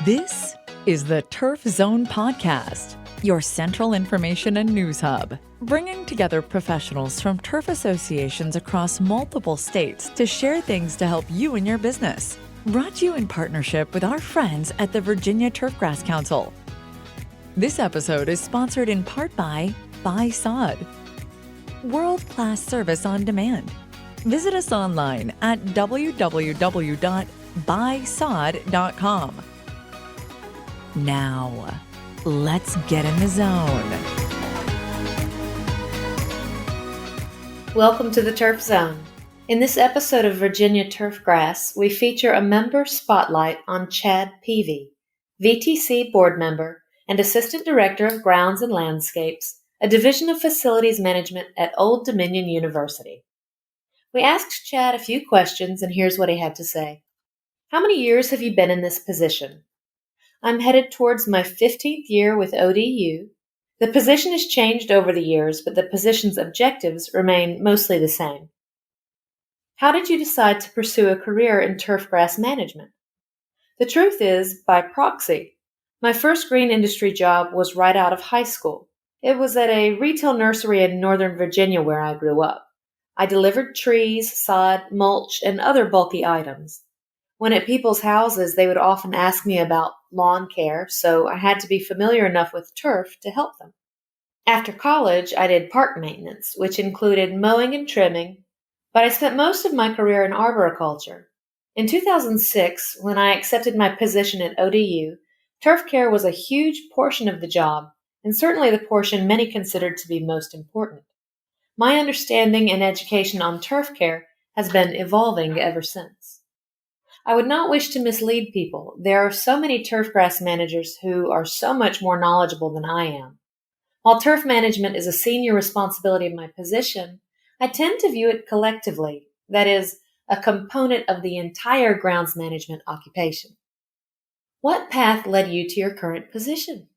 This is the Turf Zone Podcast, your central information and news hub, bringing together professionals from turf associations across multiple states to share things to help you in your business. Brought to you in partnership with our friends at the Virginia Turfgrass Council. This episode is sponsored in part by Sod, world-class service on demand. Visit us online at www.buysod.com. Now, let's get in the zone. Welcome to the Turf Zone. In this episode of Virginia Turfgrass, we feature a member spotlight on Chad Peevy, VTC board member and Assistant Director of Grounds and Landscapes, a division of facilities management at Old Dominion University. We asked Chad a few questions, and here's what he had to say. How many years have you been in this position? I'm headed towards my 15th year with ODU. The position has changed over the years, but the position's objectives remain mostly the same. How did you decide to pursue a career in turfgrass management? The truth is, by proxy. My first green industry job was right out of high school. It was at a retail nursery in Northern Virginia where I grew up. I delivered trees, sod, mulch, and other bulky items. When at people's houses, they would often ask me about lawn care, so I had to be familiar enough with turf to help them. After college, I did park maintenance, which included mowing and trimming, but I spent most of my career in arboriculture. In 2006, when I accepted my position at ODU, turf care was a huge portion of the job, and certainly the portion many considered to be most important. My understanding and education on turf care has been evolving ever since. I would not wish to mislead people. There are so many turfgrass managers who are so much more knowledgeable than I am. While turf management is a senior responsibility of my position, I tend to view it collectively, that is, a component of the entire grounds management occupation. What path led you to your current position?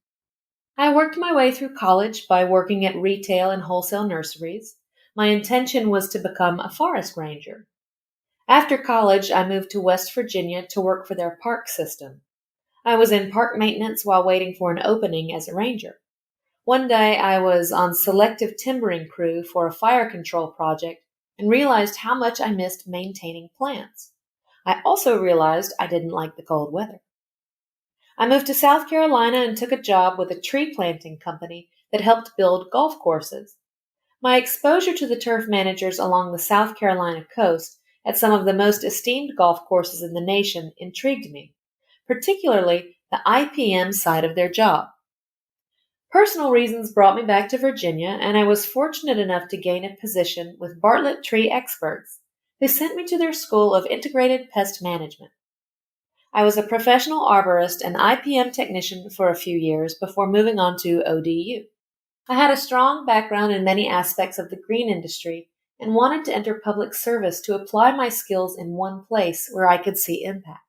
I worked my way through college by working at retail and wholesale nurseries. My intention was to become a forest ranger. After college, I moved to West Virginia to work for their park system. I was in park maintenance while waiting for an opening as a ranger. One day, I was on selective timbering crew for a fire control project and realized how much I missed maintaining plants. I also realized I didn't like the cold weather. I moved to South Carolina and took a job with a tree planting company that helped build golf courses. My exposure to the turf managers along the South Carolina coast at some of the most esteemed golf courses in the nation intrigued me, particularly the IPM side of their job. Personal reasons brought me back to Virginia, and I was fortunate enough to gain a position with Bartlett Tree Experts, who sent me to their School of Integrated Pest Management. I was a professional arborist and IPM technician for a few years before moving on to ODU. I had a strong background in many aspects of the green industry and wanted to enter public service to apply my skills in one place where I could see impact.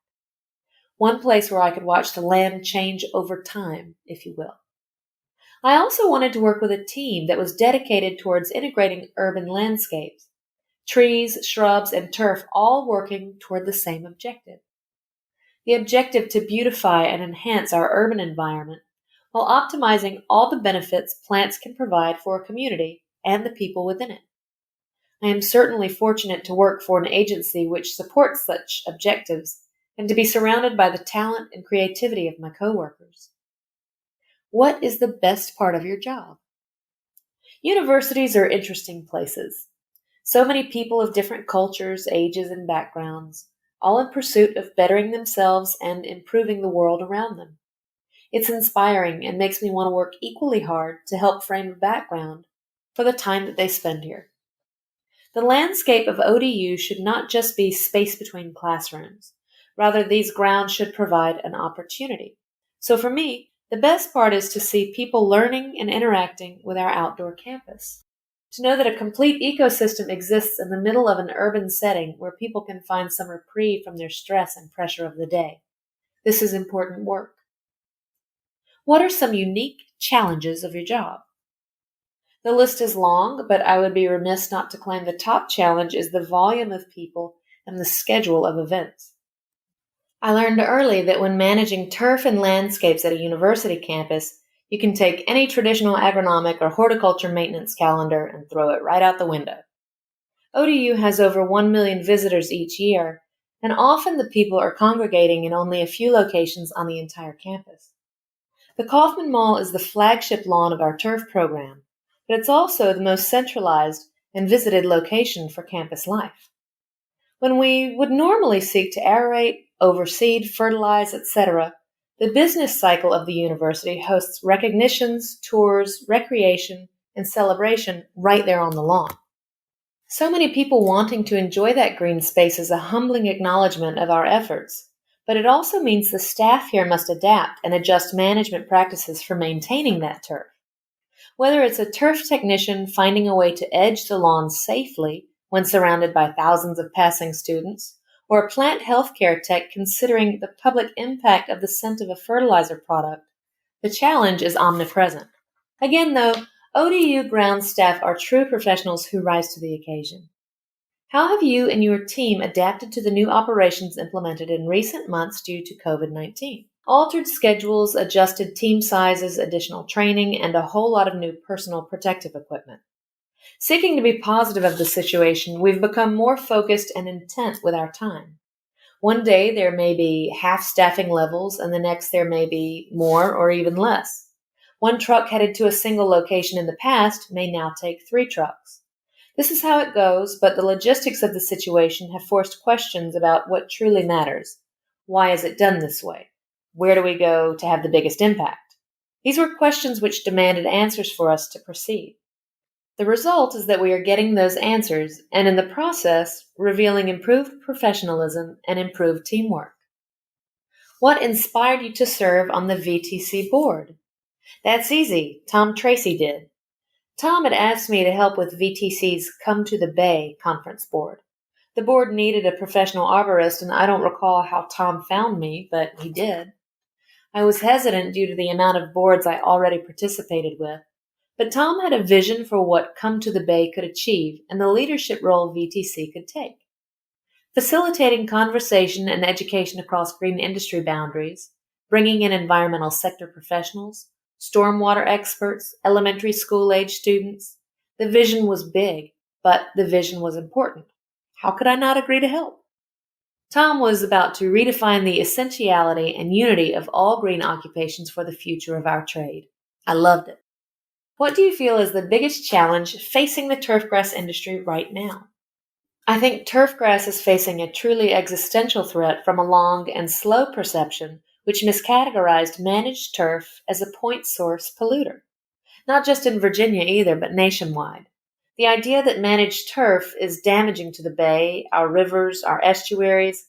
One place where I could watch the land change over time, if you will. I also wanted to work with a team that was dedicated towards integrating urban landscapes, trees, shrubs, and turf all working toward the same objective. The objective to beautify and enhance our urban environment while optimizing all the benefits plants can provide for a community and the people within it. I am certainly fortunate to work for an agency which supports such objectives and to be surrounded by the talent and creativity of my coworkers. What is the best part of your job? Universities are interesting places. So many people of different cultures, ages, and backgrounds, all in pursuit of bettering themselves and improving the world around them. It's inspiring and makes me want to work equally hard to help frame a background for the time that they spend here. The landscape of ODU should not just be space between classrooms. Rather, these grounds should provide an opportunity. So for me, the best part is to see people learning and interacting with our outdoor campus. To know that a complete ecosystem exists in the middle of an urban setting where people can find some reprieve from their stress and pressure of the day. This is important work. What are some unique challenges of your job? The list is long, but I would be remiss not to claim the top challenge is the volume of people and the schedule of events. I learned early that when managing turf and landscapes at a university campus, you can take any traditional agronomic or horticulture maintenance calendar and throw it right out the window. ODU has over 1 million visitors each year, and often the people are congregating in only a few locations on the entire campus. The Kaufman Mall is the flagship lawn of our turf program, but it's also the most centralized and visited location for campus life. When we would normally seek to aerate, overseed, fertilize, etc., the business cycle of the university hosts recognitions, tours, recreation, and celebration right there on the lawn. So many people wanting to enjoy that green space is a humbling acknowledgement of our efforts, but it also means the staff here must adapt and adjust management practices for maintaining that turf. Whether it's a turf technician finding a way to edge the lawn safely when surrounded by thousands of passing students, or a plant healthcare tech considering the public impact of the scent of a fertilizer product, the challenge is omnipresent. Again, though, ODU ground staff are true professionals who rise to the occasion. How have you and your team adapted to the new operations implemented in recent months due to COVID-19? Altered schedules, adjusted team sizes, additional training, and a whole lot of new personal protective equipment. Seeking to be positive of the situation, we've become more focused and intent with our time. One day there may be half staffing levels, and the next there may be more or even less. One truck headed to a single location in the past may now take 3 trucks. This is how it goes, but the logistics of the situation have forced questions about what truly matters. Why is it done this way? Where do we go to have the biggest impact? These were questions which demanded answers for us to proceed. The result is that we are getting those answers, and in the process, revealing improved professionalism and improved teamwork. What inspired you to serve on the VTC board? That's easy. Tom Tracy did. Tom had asked me to help with VTC's Come to the Bay conference board. The board needed a professional arborist, and I don't recall how Tom found me, but he did. I was hesitant due to the amount of boards I already participated with, but Tom had a vision for what Come to the Bay could achieve and the leadership role VTC could take. Facilitating conversation and education across green industry boundaries, bringing in environmental sector professionals, stormwater experts, elementary school-age students. The vision was big, but the vision was important. How could I not agree to help? Tom was about to redefine the essentiality and unity of all green occupations for the future of our trade. I loved it. What do you feel is the biggest challenge facing the turfgrass industry right now? I think turfgrass is facing a truly existential threat from a long and slow perception which miscategorized managed turf as a point source polluter. Not just in Virginia either, but nationwide. The idea that managed turf is damaging to the bay, our rivers, our estuaries,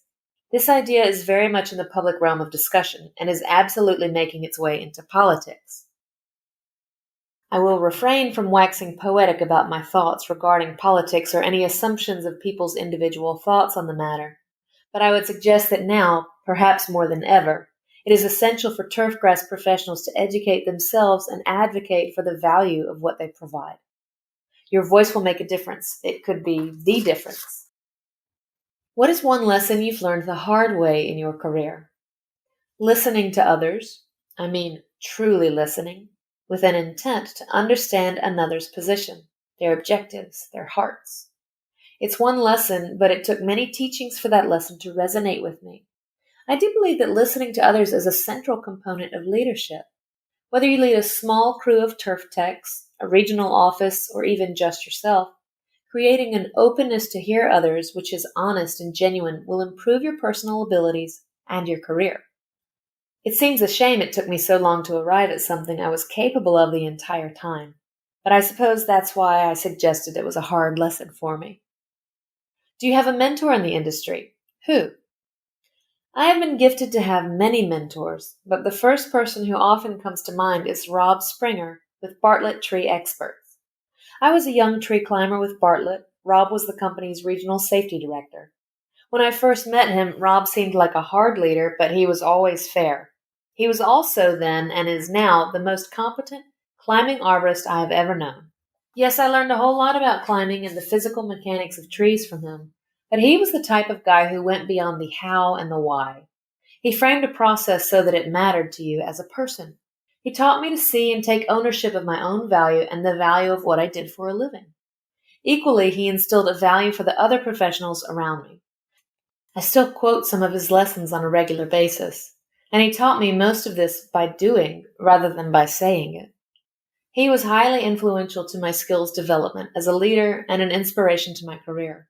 this idea is very much in the public realm of discussion and is absolutely making its way into politics. I will refrain from waxing poetic about my thoughts regarding politics or any assumptions of people's individual thoughts on the matter, but I would suggest that now, perhaps more than ever, it is essential for turfgrass professionals to educate themselves and advocate for the value of what they provide. Your voice will make a difference. It could be the difference. What is one lesson you've learned the hard way in your career? Listening to others, truly listening, with an intent to understand another's position, their objectives, their hearts. It's one lesson, but it took many teachings for that lesson to resonate with me. I do believe that listening to others is a central component of leadership. Whether you lead a small crew of turf techs, a regional office, or even just yourself, creating an openness to hear others which is honest and genuine will improve your personal abilities and your career. It seems a shame it took me so long to arrive at something I was capable of the entire time, but I suppose that's why I suggested it was a hard lesson for me. Do you have a mentor in the industry? Who? I have been gifted to have many mentors, but the first person who often comes to mind is Rob Springer with Bartlett Tree Experts. I was a young tree climber with Bartlett. Rob was the company's regional safety director. When I first met him, Rob seemed like a hard leader, but he was always fair. He was also then, and is now, the most competent climbing arborist I have ever known. Yes, I learned a whole lot about climbing and the physical mechanics of trees from him, but he was the type of guy who went beyond the how and the why. He framed a process so that it mattered to you as a person. He taught me to see and take ownership of my own value and the value of what I did for a living. Equally, he instilled a value for the other professionals around me. I still quote some of his lessons on a regular basis, and he taught me most of this by doing rather than by saying it. He was highly influential to my skills development as a leader and an inspiration to my career.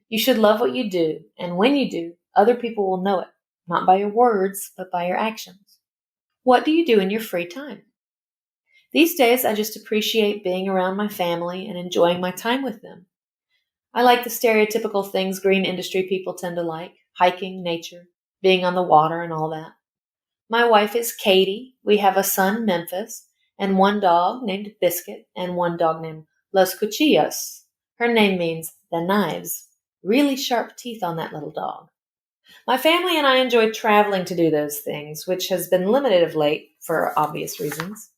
You should love what you do, and when you do, other people will know it, not by your words, but by your actions. What do you do in your free time? These days, I just appreciate being around my family and enjoying my time with them. I like the stereotypical things green industry people tend to like: hiking, nature, being on the water, and all that. My wife is Katie. We have a son, Memphis, and one dog named Biscuit, and one dog named Los Cuchillos. Her name means the knives. Really sharp teeth on that little dog. My family and I enjoy traveling to do those things, which has been limited of late for obvious reasons.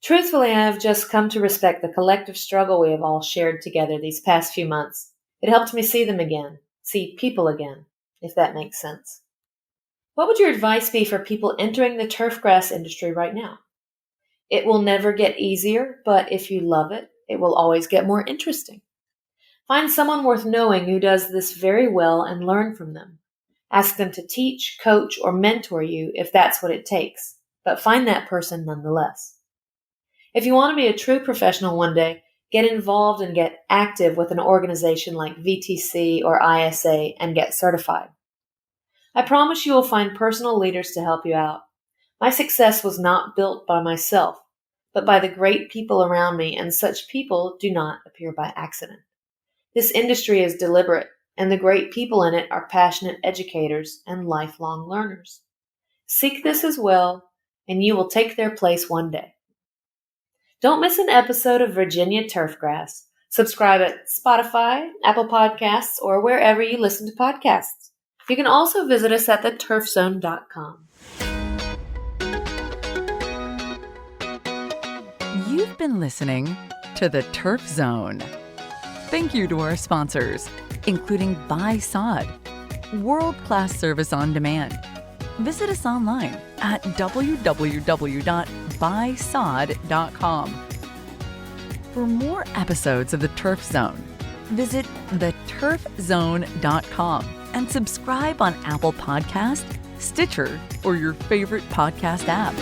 Truthfully, I have just come to respect the collective struggle we have all shared together these past few months. It helped me see them again, see people again, if that makes sense. What would your advice be for people entering the turfgrass industry right now? It will never get easier, but if you love it, it will always get more interesting. Find someone worth knowing who does this very well and learn from them. Ask them to teach, coach, or mentor you if that's what it takes, but find that person nonetheless. If you want to be a true professional one day, get involved and get active with an organization like VTC or ISA and get certified. I promise you will find personal leaders to help you out. My success was not built by myself, but by the great people around me, and such people do not appear by accident. This industry is deliberate, and the great people in it are passionate educators and lifelong learners. Seek this as well, and you will take their place one day. Don't miss an episode of Virginia Turfgrass. Subscribe at Spotify, Apple Podcasts, or wherever you listen to podcasts. You can also visit us at theturfzone.com. You've been listening to The Turf Zone. Thank you to our sponsors, including Buy Sod, world-class service on demand. Visit us online at www.buysod.com. For more episodes of The Turf Zone, visit theturfzone.com and subscribe on Apple Podcasts, Stitcher, or your favorite podcast app.